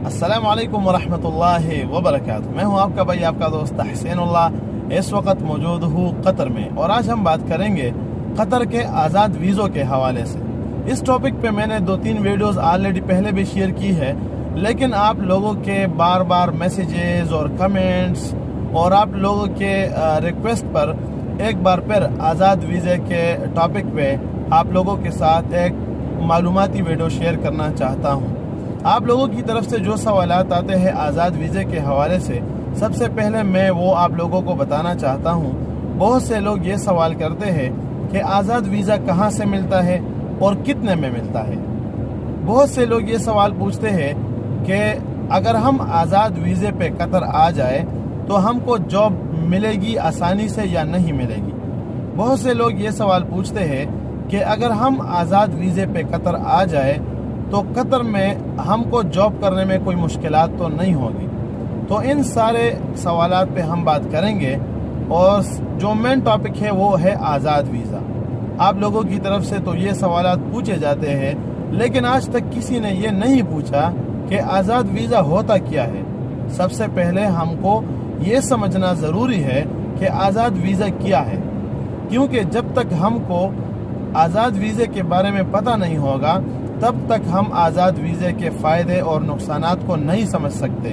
السلام علیکم ورحمۃ اللہ وبرکاتہ۔ میں ہوں آپ کا بھائی، آپ کا دوست حسین اللہ۔ اس وقت موجود ہوں قطر میں، اور آج ہم بات کریں گے قطر کے آزاد ویزوں کے حوالے سے۔ اس ٹاپک پہ میں نے 2-3 ویڈیوز آلریڈی پہلے بھی شیئر کی ہے، لیکن آپ لوگوں کے بار بار میسیجز اور کمنٹس اور آپ لوگوں کے ریکویسٹ پر ایک بار پھر آزاد ویزے کے ٹاپک پہ آپ لوگوں کے ساتھ ایک معلوماتی ویڈیو شیئر کرنا چاہتا ہوں۔ آپ لوگوں کی طرف سے جو سوالات آتے ہیں آزاد ویزے کے حوالے سے، سب سے پہلے میں وہ آپ لوگوں کو بتانا چاہتا ہوں۔ بہت سے لوگ یہ سوال کرتے ہیں کہ آزاد ویزا کہاں سے ملتا ہے اور کتنے میں ملتا ہے۔ بہت سے لوگ یہ سوال پوچھتے ہیں کہ اگر ہم آزاد ویزے پہ قطر آ جائے تو ہم کو جاب ملے گی آسانی سے یا نہیں ملے گی۔ بہت سے لوگ یہ سوال پوچھتے ہیں کہ اگر ہم آزاد ویزے پہ قطر آ جائے تو قطر میں ہم کو جاب کرنے میں کوئی مشکلات تو نہیں ہوگی۔ تو ان سارے سوالات پہ ہم بات کریں گے، اور جو مین ٹاپک ہے وہ ہے آزاد ویزا۔ آپ لوگوں کی طرف سے تو یہ سوالات پوچھے جاتے ہیں، لیکن آج تک کسی نے یہ نہیں پوچھا کہ آزاد ویزا ہوتا کیا ہے۔ سب سے پہلے ہم کو یہ سمجھنا ضروری ہے کہ آزاد ویزا کیا ہے، کیونکہ جب تک ہم کو آزاد ویزے کے بارے میں پتہ نہیں ہوگا تب تک ہم آزاد ویزے کے فائدے اور نقصانات کو نہیں سمجھ سکتے۔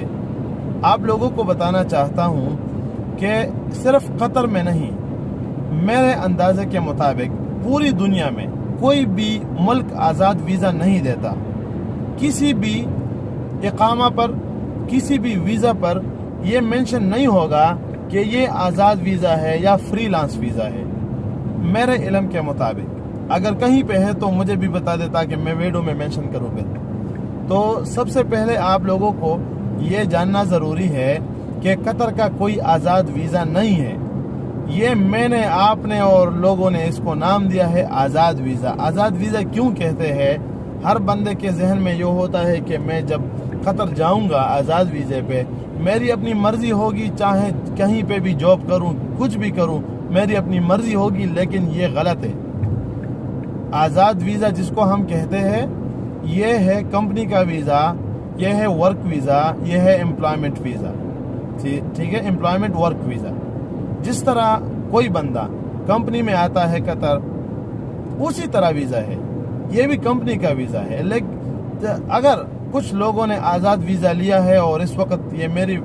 آپ لوگوں کو بتانا چاہتا ہوں کہ صرف قطر میں نہیں، میرے اندازے کے مطابق پوری دنیا میں کوئی بھی ملک آزاد ویزا نہیں دیتا۔ کسی بھی اقامہ پر، کسی بھی ویزا پر یہ مینشن نہیں ہوگا کہ یہ آزاد ویزا ہے یا فری لانس ویزا ہے۔ میرے علم کے مطابق اگر کہیں پہ ہے تو مجھے بھی بتا دیتا کہ میں ویڈیو میں مینشن کروں گا۔ تو سب سے پہلے آپ لوگوں کو یہ جاننا ضروری ہے کہ قطر کا کوئی آزاد ویزا نہیں ہے۔ یہ میں نے، آپ نے اور لوگوں نے اس کو نام دیا ہے آزاد ویزا۔ آزاد ویزا کیوں کہتے ہیں؟ ہر بندے کے ذہن میں یہ ہوتا ہے کہ میں جب قطر جاؤں گا آزاد ویزے پہ، میری اپنی مرضی ہوگی، چاہے کہیں پہ بھی جاب کروں، کچھ بھی کروں، میری اپنی مرضی ہوگی، لیکن یہ غلط ہے۔ آزاد ویزا جس کو ہم کہتے ہیں، یہ ہے کمپنی کا ویزا، یہ ہے ورک ویزا، یہ ہے امپلائمنٹ ویزا۔ ٹھیک ہے، امپلائمنٹ ورک ویزا۔ جس طرح کوئی بندہ کمپنی میں آتا ہے قطر، اسی طرح ویزا ہے، یہ بھی کمپنی کا ویزا ہے۔ لیکن اگر کچھ لوگوں نے آزاد ویزا لیا ہے اور اس وقت یہ میری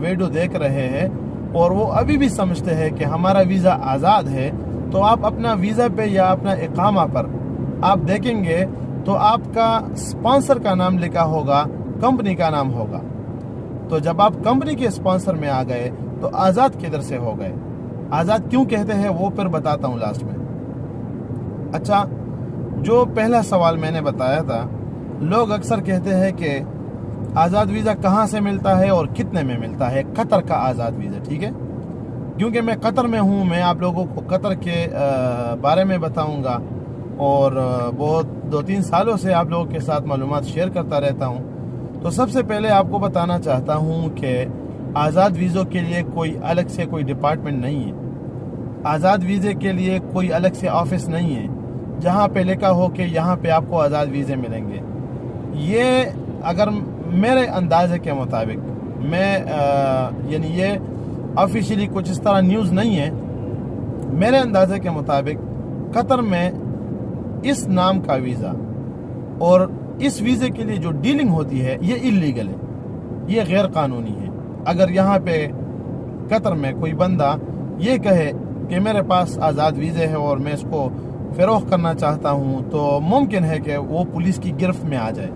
ویڈیو دیکھ رہے ہیں اور وہ ابھی بھی سمجھتے ہیں کہ ہمارا ویزا آزاد ہے، تو آپ اپنا ویزا پہ یا اپنا اقامہ پر آپ دیکھیں گے تو آپ کا اسپانسر کا نام لکھا ہوگا، کمپنی کا نام ہوگا۔ تو جب آپ کمپنی کے اسپانسر میں آ گئے تو آزاد کدھر سے ہو گئے؟ آزاد کیوں کہتے ہیں وہ پھر بتاتا ہوں لاسٹ میں۔ اچھا، جو پہلا سوال میں نے بتایا تھا، لوگ اکثر کہتے ہیں کہ آزاد ویزا کہاں سے ملتا ہے اور کتنے میں ملتا ہے قطر کا آزاد ویزا۔ ٹھیک ہے، کیونکہ میں قطر میں ہوں، میں آپ لوگوں کو قطر کے بارے میں بتاؤں گا، اور بہت 2-3 سالوں سے آپ لوگوں کے ساتھ معلومات شیئر کرتا رہتا ہوں۔ تو سب سے پہلے آپ کو بتانا چاہتا ہوں کہ آزاد ویزوں کے لیے کوئی الگ سے کوئی ڈپارٹمنٹ نہیں ہے۔ آزاد ویزے کے لیے کوئی الگ سے آفس نہیں ہے جہاں پہ لکھا ہو کہ یہاں پہ آپ کو آزاد ویزے ملیں گے۔ یہ اگر میرے اندازے کے مطابق، میں یعنی یہ آفیشیلی کچھ اس طرح نیوز نہیں ہے، میرے اندازے کے مطابق قطر میں اس نام کا ویزا اور اس ویزے کے لیے جو ڈیلنگ ہوتی ہے یہ اللیگل ہے، یہ غیر قانونی ہے۔ اگر یہاں پہ قطر میں کوئی بندہ یہ کہے کہ میرے پاس آزاد ویزے ہے اور میں اس کو فروخت کرنا چاہتا ہوں، تو ممکن ہے کہ وہ پولیس کی گرفت میں آ جائے۔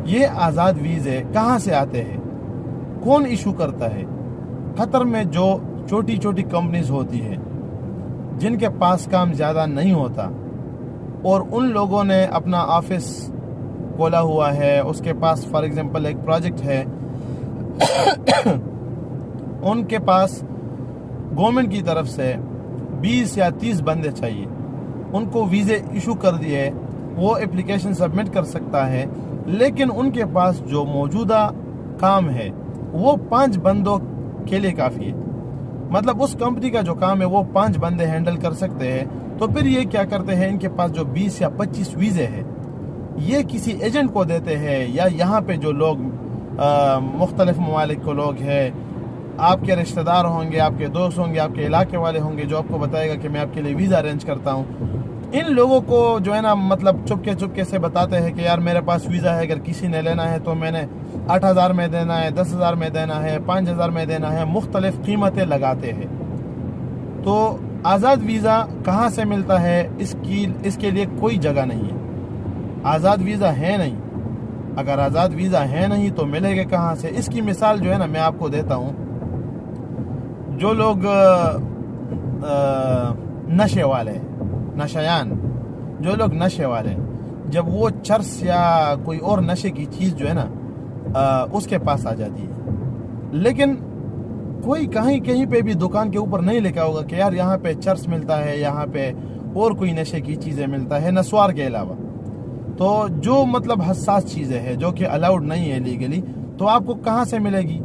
یہ آزاد ویزے کہاں سے آتے ہیں؟ کون ایشو کرتا ہے؟ قطر میں جو چھوٹی چھوٹی کمپنیز ہوتی ہیں جن کے پاس کام زیادہ نہیں ہوتا، اور ان لوگوں نے اپنا آفس کھولا ہوا ہے، اس کے پاس فار ایگزامپل ایک پروجیکٹ ہے، ان کے پاس گورنمنٹ کی طرف سے 20 یا 30 بندے چاہیے، ان کو ویزے ایشو کر دیے، وہ اپلیکیشن سبمٹ کر سکتا ہے، لیکن ان کے پاس جو موجودہ کام ہے وہ 5 بندوں کے لیے کافی ہے۔ مطلب اس کمپنی کا جو کام ہے وہ 5 بندے ہینڈل کر سکتے ہیں۔ تو پھر یہ کیا کرتے ہیں، ان کے پاس جو 20 یا 25 ویزے ہیں یہ کسی ایجنٹ کو دیتے ہیں یا یہاں پہ جو لوگ مختلف ممالک کو لوگ ہیں، آپ کے رشتہ دار ہوں گے، آپ کے دوست ہوں گے، آپ کے علاقے والے ہوں گے جو آپ کو بتائے گا کہ میں آپ کے لیے ویزا ارینج کرتا ہوں، ان لوگوں کو جو ہے نا مطلب چپکے سے بتاتے ہیں کہ یار میرے پاس ویزا ہے، اگر کسی نے لینا ہے تو میں نے 8,000 میں دینا ہے، 10,000 میں دینا ہے، 5,000 میں دینا ہے، مختلف قیمتیں لگاتے ہیں۔ تو آزاد ویزا کہاں سے ملتا ہے، اس کے لیے کوئی جگہ نہیں ہے، آزاد ویزا ہے نہیں۔ اگر آزاد ویزا ہے نہیں تو ملے گا کہاں سے؟ اس کی مثال جو ہے نا میں آپ کو دیتا ہوں۔ جو لوگ نشے والے، نشیان، جو لوگ نشے والے، جب وہ چرس یا کوئی اور نشے کی چیز جو ہے نا اس کے پاس آ جاتی ہے، لیکن کوئی کہیں پہ بھی دکان کے اوپر نہیں لکھا ہوگا کہ یار یہاں پہ چرس ملتا ہے، یہاں پہ اور کوئی نشے کی چیزیں ملتا ہے نسوار کے علاوہ۔ تو جو مطلب حساس چیزیں ہیں جو کہ الاؤڈ نہیں ہے لیگلی، تو آپ کو کہاں سے ملے گی؟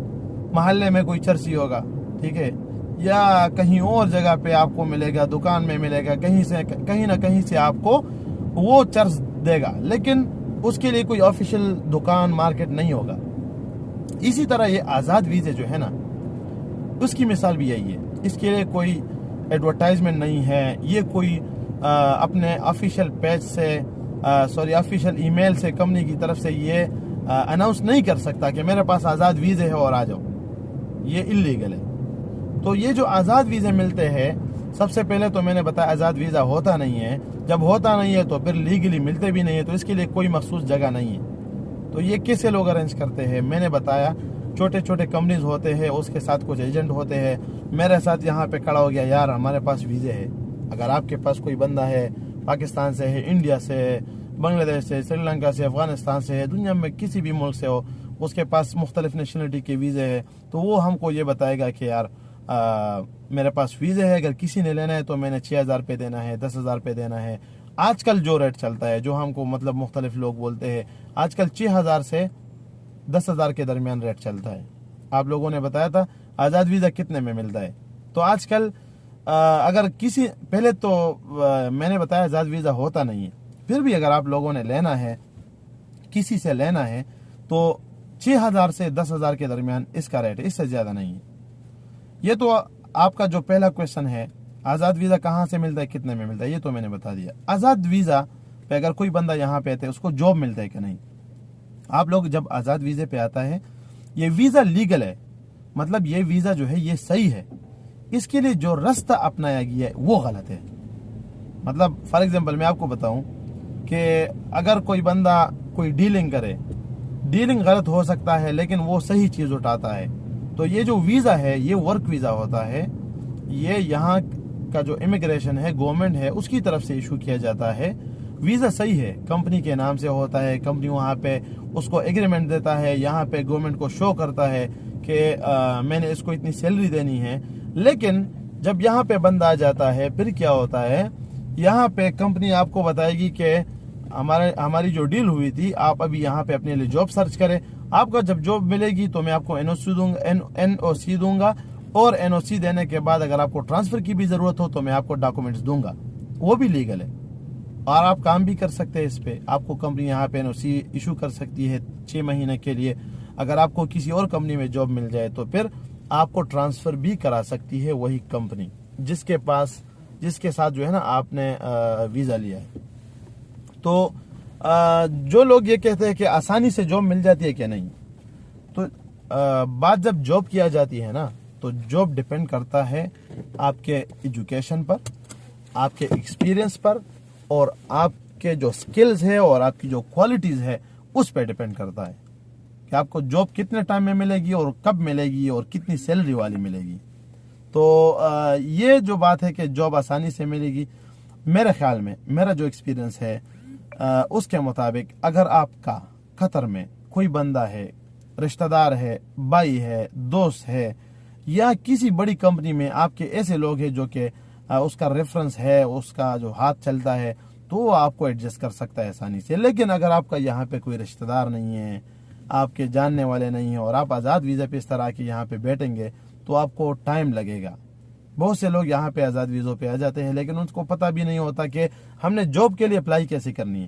محلے میں کوئی چرسی ہوگا، ٹھیک ہے، یا کہیں اور جگہ پہ آپ کو ملے گا، دکان میں ملے گا، کہیں نہ کہیں سے آپ کو وہ چرس دے گا، لیکن اس کے لیے کوئی آفیشیل دکان مارکیٹ نہیں ہوگا۔ اسی طرح یہ آزاد ویزے جو ہے نا، اس کی مثال بھی یہی ہے۔ اس کے لیے کوئی ایڈورٹائزمنٹ نہیں ہے، یہ کوئی اپنے آفیشیل پیج سے آفیشیل ای میل سے کمپنی کی طرف سے یہ اناؤنس نہیں کر سکتا کہ میرے پاس آزاد ویزے ہے اور آ جاؤ، یہ اللیگل ہے۔ تو یہ جو آزاد ویزے ملتے ہیں، سب سے پہلے تو میں نے بتایا آزاد ویزا ہوتا نہیں ہے، جب ہوتا نہیں ہے تو پھر لیگلی ملتے بھی نہیں ہے، تو اس کے لیے کوئی مخصوص جگہ نہیں ہے۔ تو یہ کیسے لوگ ارینج کرتے ہیں؟ میں نے بتایا چھوٹے کمپنیز ہوتے ہیں، اس کے ساتھ کچھ ایجنٹ ہوتے ہیں۔ میرے ساتھ یہاں پہ کھڑا ہو گیا، یار ہمارے پاس ویزے ہے۔ اگر آپ کے پاس کوئی بندہ ہے، پاکستان سے ہے، انڈیا سے ہے، بنگلہ دیش سے، سری لنکا سے، افغانستان سے ہے، دنیا میں کسی بھی ملک سے ہو، اس کے پاس مختلف نیشنلٹی کے ویزے ہے، تو وہ ہم کو یہ بتائے گا کہ یار میرے پاس ویزے ہے، اگر کسی نے لینا ہے تو میں نے 6,000 پہ دینا ہے، 10,000 پہ دینا ہے۔ آج کل جو ریٹ چلتا ہے، جو ہم کو مطلب مختلف لوگ بولتے ہیں، آج کل 6,000 سے 10,000 کے درمیان ریٹ چلتا ہے۔ آپ لوگوں نے بتایا تھا آزاد ویزا کتنے میں ملتا ہے، تو آج کل اگر پہلے تو میں نے بتایا آزاد ویزا ہوتا نہیں ہے، پھر بھی اگر آپ لوگوں نے لینا ہے، کسی سے لینا ہے، تو 6,000 سے 10,000 کے درمیان اس کا ریٹ ہے، اس سے زیادہ نہیں ہے۔ یہ تو آپ کا جو پہلا کویشچن ہے، آزاد ویزا کہاں سے ملتا ہے، کتنے میں ملتا ہے، یہ تو میں نے بتا دیا۔ آزاد ویزا پہ اگر کوئی بندہ یہاں پہ آتا ہے، اس کو جاب ملتا ہے کہ نہیں؟ آپ لوگ جب آزاد ویزے پہ آتا ہے، یہ ویزا لیگل ہے، مطلب یہ ویزا جو ہے یہ صحیح ہے، اس کے لیے جو رستہ اپنایا گیا ہے وہ غلط ہے۔ مطلب فار ایگزامپل میں آپ کو بتاؤں کہ اگر کوئی بندہ کوئی ڈیلنگ کرے، ڈیلنگ غلط ہو سکتا ہے لیکن وہ صحیح چیز اٹھاتا ہے، تو یہ جو ویزا ہے یہ ورک ویزا ہوتا ہے، یہ یہاں کا جو امیگریشن ہے، گورنمنٹ ہے، اس کی طرف سے ایشو کیا جاتا ہے۔ ویزا صحیح ہے، کمپنی کے نام سے ہوتا ہے، کمپنی وہاں پہ اس کو ایگریمنٹ دیتا ہے، یہاں پہ گورنمنٹ کو شو کرتا ہے کہ میں نے اس کو اتنی سیلری دینی ہے۔ لیکن جب یہاں پہ بندہ آ جاتا ہے، پھر کیا ہوتا ہے، یہاں پہ کمپنی آپ کو بتائے گی کہ ہماری جو ڈیل ہوئی تھی، آپ ابھی یہاں پہ اپنے لیے جاب سرچ کریں، آپ کا جب جاب ملے گی تو میں آپ کو این او سی دوں گا، اور این او سی دینے کے بعد اگر آپ کو ٹرانسفر کی بھی ضرورت ہو تو میں آپ کو ڈاکومنٹس دوں گا، وہ بھی لیگل ہے، اور آپ کام بھی کر سکتے ہیں اس پہ۔ آپ کو کمپنی یہاں پہ این او سی ایشو کر سکتی ہے 6 مہینے کے لیے۔ اگر آپ کو کسی اور کمپنی میں جاب مل جائے تو پھر آپ کو ٹرانسفر بھی کرا سکتی ہے وہی کمپنی جس کے ساتھ جو ہے نا آپ نے ویزا لیا ہے۔ تو جو لوگ یہ کہتے ہیں کہ آسانی سے جاب مل جاتی ہے کہ نہیں، تو بات جب جاب کیا جاتی ہے نا، تو جاب ڈیپینڈ کرتا ہے آپ کے ایجوکیشن پر، آپ کے ایکسپیرینس پر، اور آپ کے جو سکلز ہے اور آپ کی جو کوالٹیز ہے اس پہ ڈیپینڈ کرتا ہے کہ آپ کو جاب کتنے ٹائم میں ملے گی اور کب ملے گی اور کتنی سیلری والی ملے گی۔ تو یہ جو بات ہے کہ جاب آسانی سے ملے گی، میرے خیال میں، میرا جو ایکسپیرینس ہے اس کے مطابق، اگر آپ کا قطر میں کوئی بندہ ہے، رشتہ دار ہے، بھائی ہے، دوست ہے، یا کسی بڑی کمپنی میں آپ کے ایسے لوگ ہیں جو کہ اس کا ریفرنس ہے، اس کا جو ہاتھ چلتا ہے، تو وہ آپ کو ایڈجسٹ کر سکتا ہے آسانی سے۔ لیکن اگر آپ کا یہاں پہ کوئی رشتہ دار نہیں ہے، آپ کے جاننے والے نہیں ہیں، اور آپ آزاد ویزا پہ اس طرح کے یہاں پہ بیٹھیں گے تو آپ کو ٹائم لگے گا۔ بہت سے لوگ یہاں پہ آزاد ویزوں پہ آ جاتے ہیں لیکن ان کو پتہ بھی نہیں ہوتا کہ ہم نے جاب کے لیے اپلائی کیسے کرنی ہے۔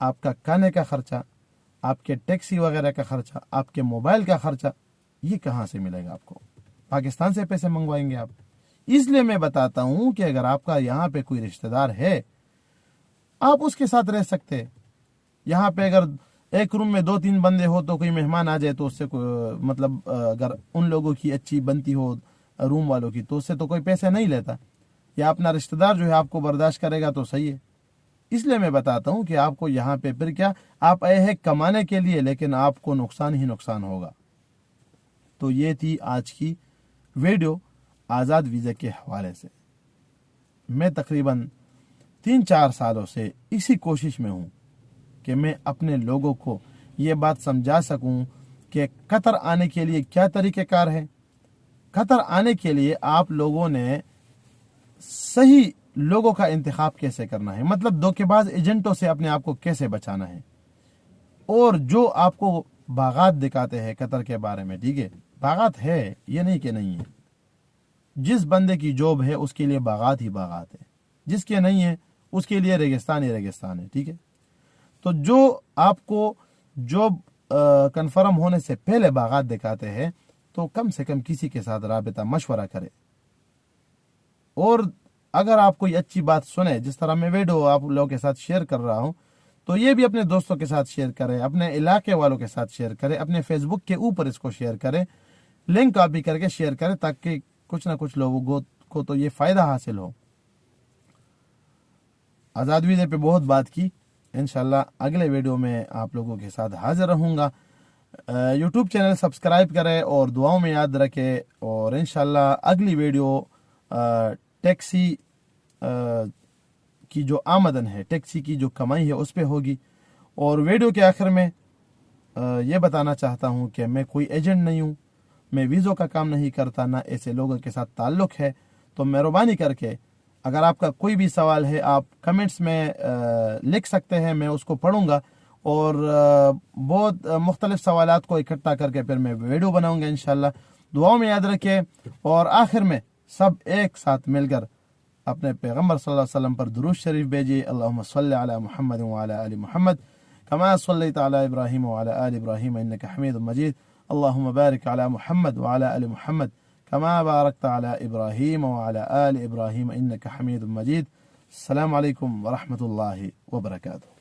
آپ کا کھانے کا خرچہ، آپ کے ٹیکسی وغیرہ کا خرچہ، آپ کے موبائل کا خرچہ، یہ کہاں سے ملے گا آپ کو؟ پاکستان سے پیسے منگوائیں گے آپ؟ اس لیے میں بتاتا ہوں کہ اگر آپ کا یہاں پہ کوئی رشتہ دار ہے، آپ اس کے ساتھ رہ سکتے۔ یہاں پہ اگر ایک روم میں 2-3 بندے ہو تو کوئی مہمان آ جائے تو اس سے مطلب اگر ان لوگوں کی اچھی بنتی ہو روم والوں کی تو اس سے تو کوئی پیسے نہیں لیتا، یا اپنا رشتہ دار جو ہے آپ کو برداشت کرے گا تو صحیح ہے۔ اس لیے میں بتاتا ہوں کہ آپ کو یہاں پہ پھر کیا، آپ آئے ہیں کمانے کے لیے، لیکن آپ کو نقصان ہی نقصان ہوگا۔ تو یہ تھی آج کی ویڈیو آزاد ویزے کے حوالے سے۔ میں تقریباً 3-4 سالوں سے اسی کوشش میں ہوں کہ میں اپنے لوگوں کو یہ بات سمجھا سکوں کہ قطر آنے کے لیے کیا طریقہ کار ہے۔ قطر آنے کے لیے آپ لوگوں نے صحیح لوگوں کا انتخاب کیسے کرنا ہے، مطلب دھوکے باز ایجنٹوں سے اپنے آپ کو کیسے بچانا ہے، اور جو آپ کو باغات دکھاتے ہیں قطر کے بارے میں، ٹھیک ہے، باغات ہے، یہ نہیں کہ نہیں ہے۔ جس بندے کی جاب ہے اس کے لیے باغات ہی باغات ہے، جس کے نہیں ہے اس کے لیے ریگستان ہی ریگستان ہے، ٹھیک ہے۔ تو جو آپ کو جاب کنفرم ہونے سے پہلے باغات دکھاتے ہیں تو کم سے کم کسی کے ساتھ رابطہ مشورہ کرے، اور اگر آپ کوئی اچھی بات سنے، جس طرح میں ویڈیو آپ لوگوں کے ساتھ شیئر کر رہا ہوں، تو یہ بھی اپنے دوستوں کے ساتھ شیئر کریں، اپنے علاقے والوں کے ساتھ شیئر کریں، اپنے فیس بک کے اوپر اس کو شیئر کریں، لنک کاپی کر کے شیئر کریں، تاکہ کچھ نہ کچھ لوگوں کو تو یہ فائدہ حاصل ہو۔ آزاد ویزے پہ بہت بات کی، انشاءاللہ اگلے ویڈیو میں آپ لوگوں کے ساتھ حاضر رہوں گا۔ یوٹیوب چینل سبسکرائب کریں اور دعاؤں میں یاد رکھیں، اور انشاءاللہ اگلی ویڈیو ٹیکسی کی جو آمدن ہے، ٹیکسی کی جو کمائی ہے اس پہ ہوگی۔ اور ویڈیو کے آخر میں یہ بتانا چاہتا ہوں کہ میں کوئی ایجنٹ نہیں ہوں، میں ویزوں کا کام نہیں کرتا، نہ ایسے لوگوں کے ساتھ تعلق ہے۔ تو مہربانی کر کے اگر آپ کا کوئی بھی سوال ہے آپ کمنٹس میں لکھ سکتے ہیں، میں اس کو پڑھوں گا، اور بہت مختلف سوالات کو اکٹھا کر کے پھر میں ویڈیو بناؤں گا انشاءاللہ۔ دعاؤں میں یاد رکھیں، اور آخر میں سب ایک ساتھ مل کر اپنے پیغمبر صلی اللہ علیہ وسلم پر درود شریف بھیجیے۔ اللہم صلی علی محمد وعلی آل محمد کما صلیت علی ابراہیم وعلی آل ابراہیم انک حمید مجید۔ اللہم بارک علی محمد وعلی آل محمد کما بارکت علی ابراہیم وعلی آل ابراہیم انک حمید مجید۔ السلام علیکم ورحمۃ اللہ وبرکاتہ۔